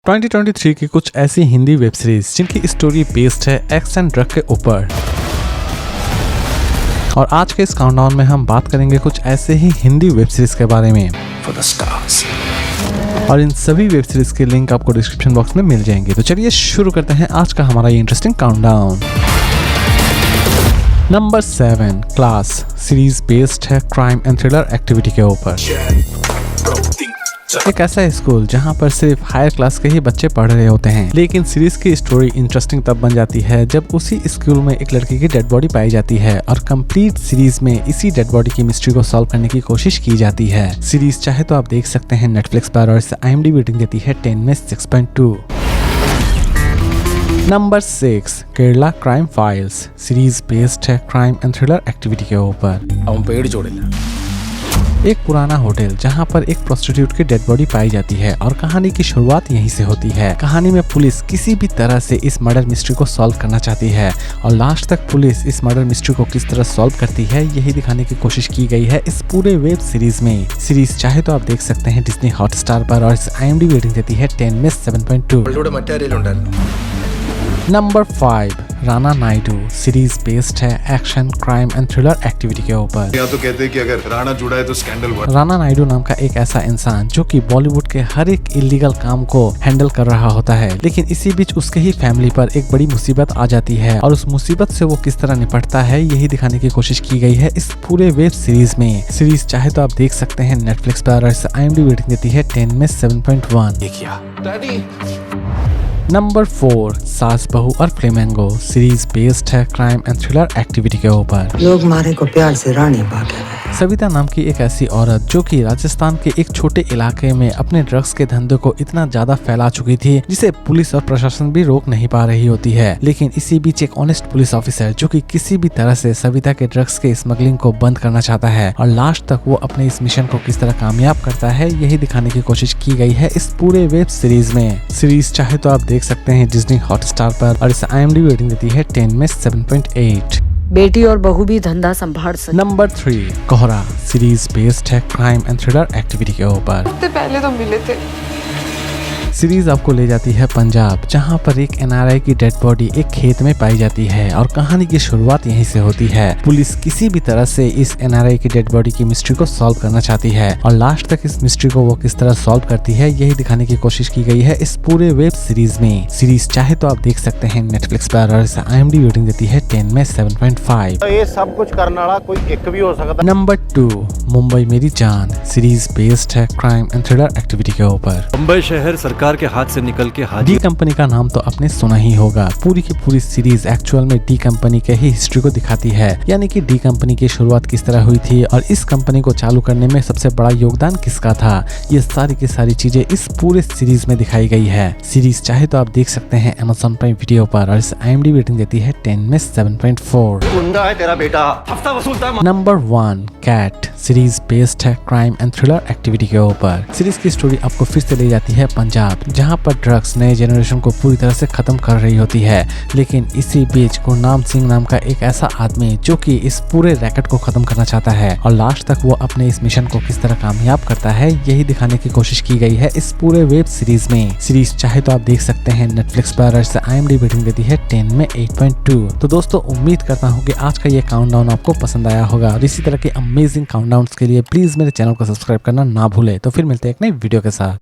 2023 की कुछ ऐसी हिंदी वेब सीरीज जिनकी स्टोरी बेस्ड है एक्स एंड ड्रग के ऊपर। और आज के इस काउंटडाउन में हम बात करेंगे कुछ ऐसे ही हिंदी वेब सीरीज के बारे में For the stars. और इन सभी वेब सीरीज के लिंक आपको डिस्क्रिप्शन बॉक्स में मिल जाएंगे। तो चलिए शुरू करते हैं आज का हमारा ये interesting countdown. Number 7 class series based है क्राइम एंड थ्रिलर एक्टिविटी के ऊपर। एक ऐसा स्कूल जहां पर सिर्फ हायर क्लास के ही बच्चे पढ़ रहे होते हैं, लेकिन सीरीज की स्टोरी इंटरेस्टिंग तब बन जाती है जब उसी स्कूल में एक लड़की की डेड बॉडी पाई जाती है और कंप्लीट सीरीज में इसी डेड बॉडी की मिस्ट्री को सॉल्व करने की कोशिश की जाती है। सीरीज चाहे तो आप देख सकते हैं नेटफ्लिक्स पर और इसे IMDb रेटिंग देती है 10 में 6.2। Number 6 Kerala crime files series based है क्राइम एंड थ्रिलर एक्टिविटी के ऊपर। एक पुराना होटल जहां पर एक प्रोस्टिट्यूट की डेड बॉडी पाई जाती है और कहानी की शुरुआत यहीं से होती है। कहानी में पुलिस किसी भी तरह से इस मर्डर मिस्ट्री को सॉल्व करना चाहती है और लास्ट तक पुलिस इस मर्डर मिस्ट्री को किस तरह सॉल्व करती है यही दिखाने की कोशिश की गई है इस पूरे वेब सीरीज में। सीरीज चाहे तो आप देख सकते हैं डिज्नी हॉटस्टार पर और इस IMDb रेटिंग देती है 10 में 7.2। Number 5 Rana Naidu series based है action crime and thriller activity के ऊपर। यहाँ तो कहते हैं कि अगर राणा जुड़ा है तो स्कैंडल बढ़। राणा नायडू नाम का एक ऐसा इंसान जो कि बॉलीवुड के हर एक इलीगल काम को हैंडल कर रहा होता है, लेकिन इसी बीच उसके ही फैमिली पर एक बड़ी मुसीबत आ जाती है और उस मुसीबत से वो किस तरह निपटता है यही दिखाने की कोशिश की गई है इस पूरे वेब सीरीज में। सीरीज चाहे तो आप देख सकते हैं नेटफ्लिक्स पर और इसे IMDb रेटिंग देती है 10 में 7.1। नंबर 4 सास बहू और फ्लेमेंगो सीरीज बेस्ड है क्राइम एंड थ्रिलर एक्टिविटी के ऊपर। लोग मारे को प्यार से रानी भागे। सविता नाम की एक ऐसी औरत जो कि राजस्थान के एक छोटे इलाके में अपने ड्रग्स के धंधे को इतना ज्यादा फैला चुकी थी जिसे पुलिस और प्रशासन भी रोक नहीं पा रही होती है, लेकिन इसी बीच एक ऑनेस्ट पुलिस ऑफिसर जो कि किसी भी तरह से सविता के ड्रग्स के स्मगलिंग को बंद करना चाहता है और लास्ट तक वो अपने इस मिशन को किस तरह कामयाब करता है यही दिखाने की कोशिश की गई है इस पूरे वेब सीरीज में। सीरीज चाहे तो आप देख सकते हैं डिज्नी हॉटस्टार पर और इसे IMDb रेटिंग देती है 10 में 7.8। बेटी और बहू भी धंधा संभाल सकते। नंबर 3 कोहरा सीरीज बेस्ड है क्राइम एंड थ्रिलर एक्टिविटी के ऊपर। पहले तो मिले थे। सीरीज आपको ले जाती है पंजाब जहां पर एक NRI की डेड बॉडी एक खेत में पाई जाती है और कहानी की शुरुआत यहीं से होती है। पुलिस किसी भी तरह से इस NRI की डेड बॉडी की मिस्ट्री को सॉल्व करना चाहती है और लास्ट तक इस मिस्ट्री को वो किस तरह सॉल्व करती है यही दिखाने की कोशिश की गई है इस पूरे वेब सीरीज में। सीरीज चाहे तो आप देख सकते हैं नेटफ्लिक्स पर और इसे IMDb रेटिंग देती है 10 में 7.5। ये सब कुछ करने वाला कोई एक भी हो सकता। नंबर 2 मुंबई मेरी जान सीरीज बेस्ड है क्राइम एंड थ्रिलर एक्टिविटी के ऊपर। मुंबई शहर सरकार के हाथ से निकल के डी कंपनी का नाम तो आपने सुना ही होगा। पूरी की पूरी सीरीज एक्चुअल में डी कंपनी के ही हिस्ट्री को दिखाती है, यानी कि डी कंपनी की शुरुआत किस तरह हुई थी और इस कंपनी को चालू करने में सबसे बड़ा योगदान किसका था। ये सारी की सारी चीजें इस पूरे सीरीज में दिखाई गई है। सीरीज चाहे तो आप देख सकते हैं Amazon प्राइम वीडियो पर और इस IMDb रेटिंग देती है 10 में 7.4। गुंडा है तेरा बेटा, हफ्ता वसूलता है। नंबर 1 कैट सीरीज बेस्ड है क्राइम एंड थ्रिलर एक्टिविटी के ऊपर। सीरीज की स्टोरी आपको फिर से ले जाती है पंजाब जहां पर ड्रग्स नए जनरेशन को पूरी तरह से खत्म कर रही होती है, लेकिन इसी बीच गुरनाम सिंह नाम का एक ऐसा आदमी जो कि इस पूरे रैकेट को खत्म करना चाहता है और लास्ट तक वो अपने इस मिशन को किस तरह कामयाब करता है यही दिखाने की कोशिश की गई है इस पूरे वेब सीरीज में। सीरीज चाहे तो आप देख सकते हैं नेटफ्लिक्स पर और इसे IMDb रेटिंग देती है 10 में 8.2। तो दोस्तों उम्मीद करता हूँ कि आज का ये काउंटडाउन आपको पसंद आया होगा और इसी तरह के अमेजिंग काउंटडाउन्स के लिए प्लीज मेरे चैनल को सब्सक्राइब करना ना भूले। तो फिर मिलते हैं एक नई वीडियो के साथ।